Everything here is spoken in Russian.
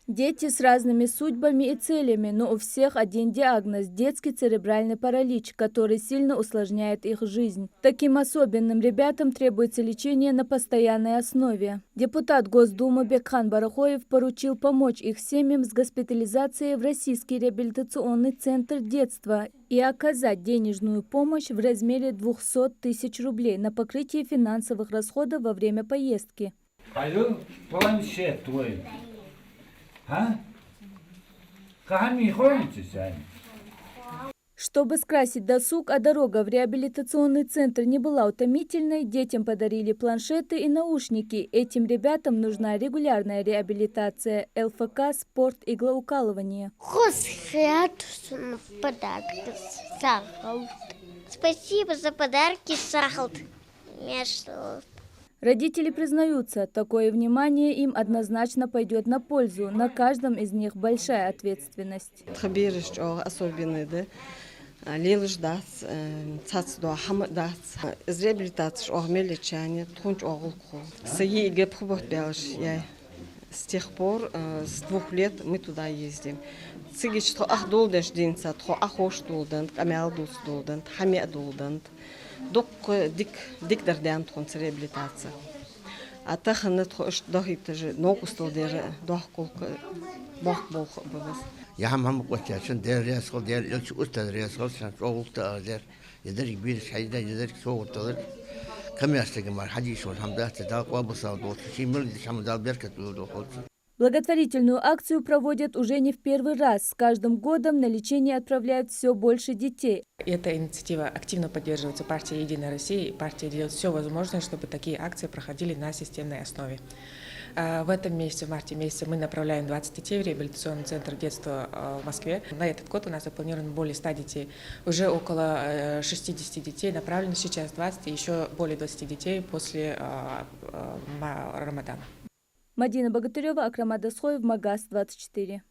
Дети с разными судьбами и целями, но у всех один диагноз – детский церебральный паралич, который сильно усложняет их жизнь. Таким особенным ребятам требуется лечение на постоянной основе. Депутат Госдумы Бекхан Барахоев поручил помочь их семьям с госпитализацией в Российский реабилитационный центр детства и оказать денежную помощь в размере 200 тысяч рублей на покрытие финансовых расходов во время поездки. Чтобы скрасить досуг, а дорога в реабилитационный центр не была утомительной, детям подарили планшеты и наушники. Этим ребятам нужна регулярная реабилитация, ЛФК, спорт, иглоукалывание. Спасибо за подарки, Сахалт. Родители признаются, такое внимание им однозначно пойдет на пользу. На каждом из них большая ответственность. Особенный, да? Лилж дац, цацдо хамад дац, из реабилитации лечение, тхунч огулку. Саи гепхубот белш, я с тех пор, с 2 лет мы туда ездим. Цигич то ах долдеш динца, то ахош долдент, камел долдент, хамия долдент. Док дик дардян тхунц реабилитация. А таханет хош дохит же ногустол дер дохколка бах бах бабас. Я هم قلت عشان ده رياضة ده يلش أستاذ رياضة عشان شغل تقدر يدرك بير شيء ده يدرك شغل تقدر كم يستجمع مع حد يشوف الحمد لله تداق وابصار دوت شيء ملك الحمد لله بيركت ودوت. Благотворительную акцию проводят уже не в первый раз. С каждым годом на лечение отправляют все больше детей. Эта инициатива активно поддерживается партией «Единая Россия», и партия делает все возможное, чтобы такие акции проходили на системной основе. В этом месяце, в марте месяце, мы направляем 20 детей в реабилитационный центр детства в Москве. На этот год у нас запланировано более 100 детей. Уже около 60 детей направлено, сейчас 20, и еще более 20 детей после Рамадана. Мадина Богатырева, Акрам Адасхоев, Магаз 24.